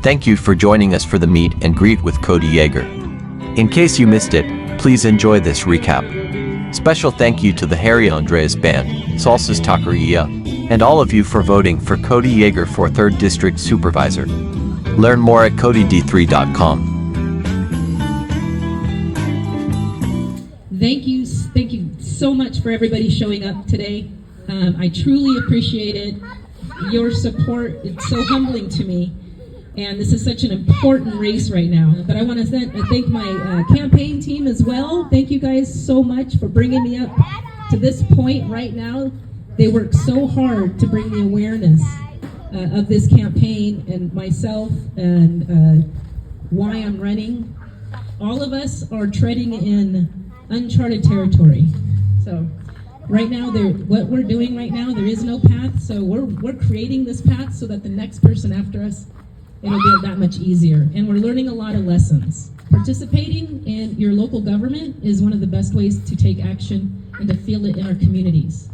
Thank you for joining us for the meet and greet with Kody Jaeger. In case you missed it, please enjoy this recap. Special thank you to the Harry Andres Band, Salsas Taqueria, and all of you for voting for Kody Jaeger for 3rd District Supervisor. Learn more at kodyd3.com. Thank you so much for everybody showing up today. I truly appreciate it. Your support, it's so humbling to me. And this is such an important race right now. But I want to thank my campaign team as well. Thank you guys so much for bringing me up to this point right now. They work so hard to bring the awareness of this campaign and myself and why I'm running. All of us are treading in uncharted territory. So right now, what we're doing right now, there is no path. So we're creating this path so that the next person after us, it'll be that much easier. And we're learning a lot of lessons. Participating in your local government is one of the best ways to take action and to feel it in our communities.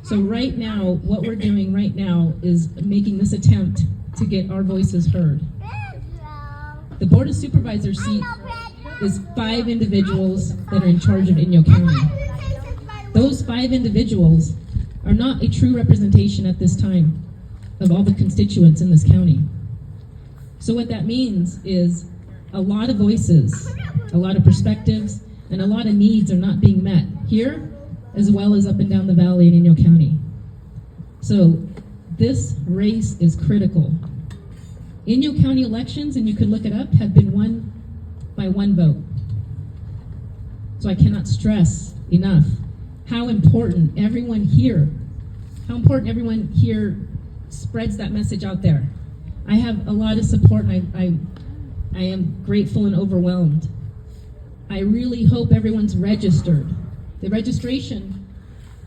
So right now, what we're doing right now is making this attempt to get our voices heard. The Board of Supervisors seat is 5 individuals that are in charge of Inyo County. Those 5 individuals are not a true representation at this time of all the constituents in this county. So what that means is a lot of voices, a lot of perspectives, and a lot of needs are not being met here, as well as up and down the valley in Inyo County. So this race is critical. Inyo County elections, and you can look it up, have been won by 1 vote. So I cannot stress enough how important everyone here spreads that message out there. I have a lot of support, and I am grateful and overwhelmed. I really hope everyone's registered. The registration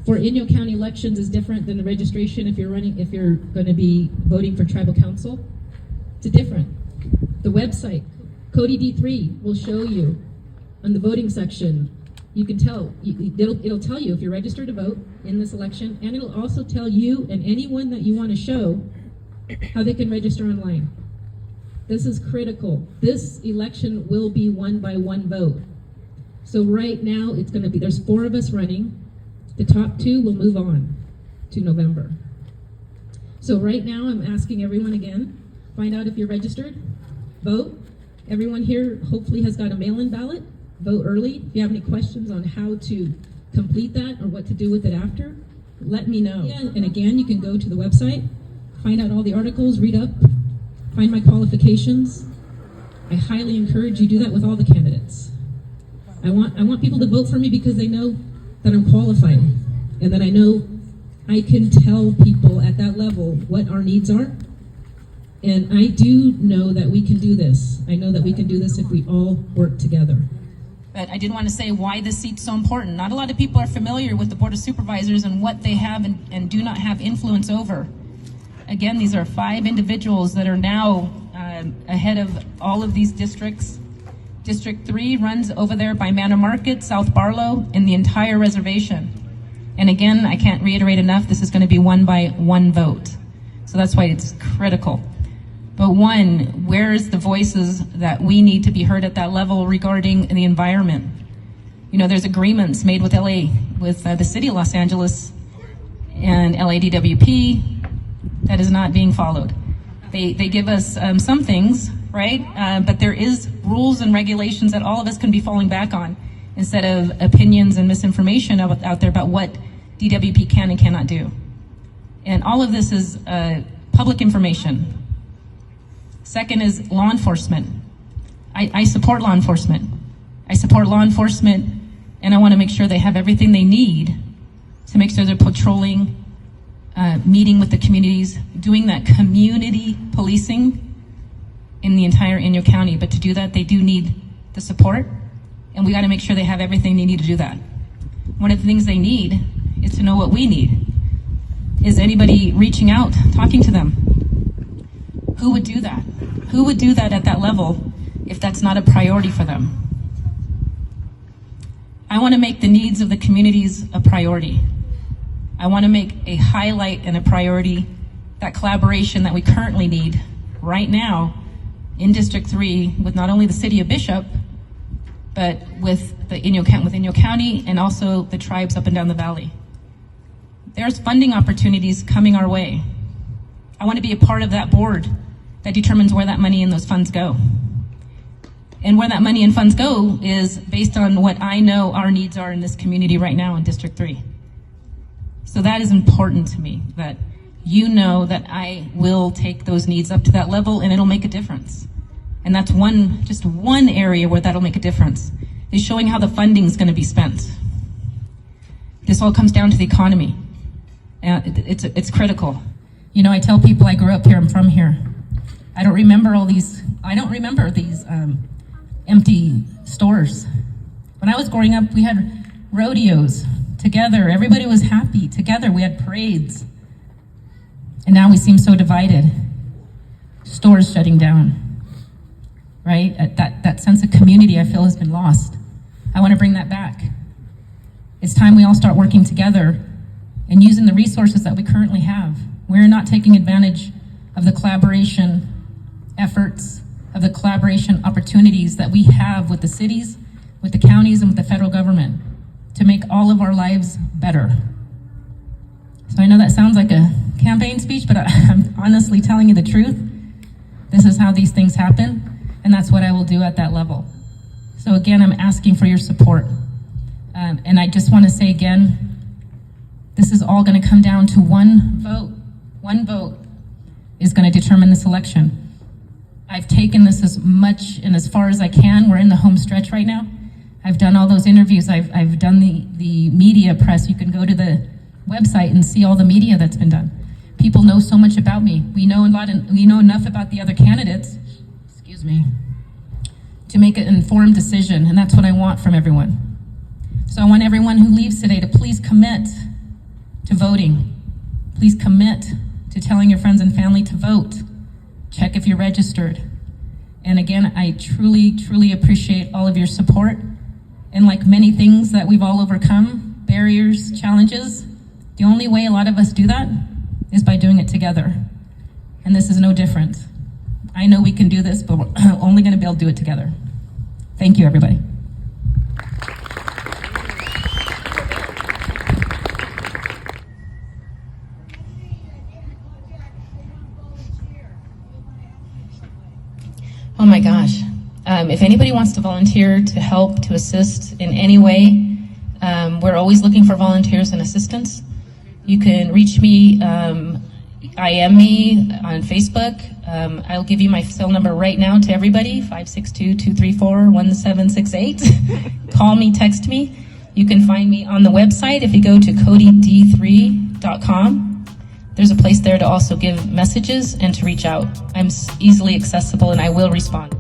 for Inyo County elections is different than the registration if you're going to be voting for tribal council. It's different. The website, kodyd3, will show you on the voting section. You can tell, it'll tell you if you're registered to vote in this election, and it'll also tell you and anyone that you want to show how they can register online. This is critical. This election will be won by 1 vote. So right now, it's going to be, there's 4 of us running. The top 2 will move on to November. So right now, I'm asking everyone again, find out if you're registered, vote. Everyone here hopefully has got a mail-in ballot. Vote early. If you have any questions on how to complete that or what to do with it after, let me know. And again, you can go to the website, find out all the articles, read up, find my qualifications. I highly encourage you do that with all the candidates. I want people to vote for me because they know that I'm qualified and that I know I can tell people at that level what our needs are. And I do know that we can do this. I know that we can do this if we all work together. But I did want to say why this seat's so important. Not a lot of people are familiar with the Board of Supervisors and what they have and do not have influence over. Again, these are 5 individuals that are now ahead of all of these districts. District 3 runs over there by Manor Market, South Barlow, and the entire reservation. And again, I can't reiterate enough, this is going to be won by 1 vote. So that's why it's critical. But 1, where's the voices that we need to be heard at that level regarding the environment? You know, there's agreements made with LA, with the city of Los Angeles and LADWP that is not being followed. They give us some things, right? But there is rules and regulations that all of us can be falling back on instead of opinions and misinformation out there about what DWP can and cannot do. And all of this is public information. Second is law enforcement. I support law enforcement. I support law enforcement, and I want to make sure they have everything they need to make sure they're patrolling, meeting with the communities, doing that community policing in the entire Inyo County. But to do that, they do need the support, and we got to make sure they have everything they need to do that. One of the things they need is to know what we need. Is anybody reaching out, talking to them? Who would do that? Who would do that at that level if that's not a priority for them? I want to make the needs of the communities a priority. I want to make a highlight and a priority that collaboration that we currently need right now in District 3 with not only the city of Bishop, but with Inyo County and also the tribes up and down the valley. There's funding opportunities coming our way. I want to be a part of that board that determines where that money and those funds go. And where that money and funds go is based on what I know our needs are in this community right now in District 3. So that is important to me, that you know that I will take those needs up to that level and it'll make a difference. And that's just one area where that'll make a difference, is showing how the funding is going to be spent. This all comes down to the economy. It's critical. You know, I tell people I grew up here, I'm from here. I don't remember these empty stores. When I was growing up, we had rodeos together. Everybody was happy together. We had parades. And now we seem so divided. Stores shutting down, right? That sense of community I feel has been lost. I want to bring that back. It's time we all start working together and using the resources that we currently have. We're not taking advantage of the collaboration efforts, of the collaboration opportunities that we have with the cities, with the counties, and with the federal government to make all of our lives better. So I know that sounds like a campaign speech, but I'm honestly telling you the truth. This is how these things happen, and that's what I will do at that level. So again, I'm asking for your support. And I just want to say again, this is all going to come down to one vote. One vote is going to determine this election. I've taken this as much and as far as I can. We're in the home stretch right now. I've done all those interviews. I've done the media press. You can go to the website and see all the media that's been done. People know so much about me. We know enough about the other candidates, to make an informed decision, and that's what I want from everyone. So I want everyone who leaves today to please commit to voting. Please commit to telling your friends and family to vote. Check if you're registered. And again, I truly, truly appreciate all of your support. And like many things that we've all overcome, barriers, challenges, the only way a lot of us do that is by doing it together. And this is no different. I know we can do this, but we're only going to be able to do it together. Thank you, everybody. Oh my gosh. If anybody wants to volunteer to help, to assist in any way, we're always looking for volunteers and assistance. You can reach me, IM me on Facebook. I'll give you my cell number right now to everybody, 562-234-1768. Call me, text me. You can find me on the website. If you go to kodyd3.com, there's a place there to also give messages and to reach out. I'm easily accessible and I will respond.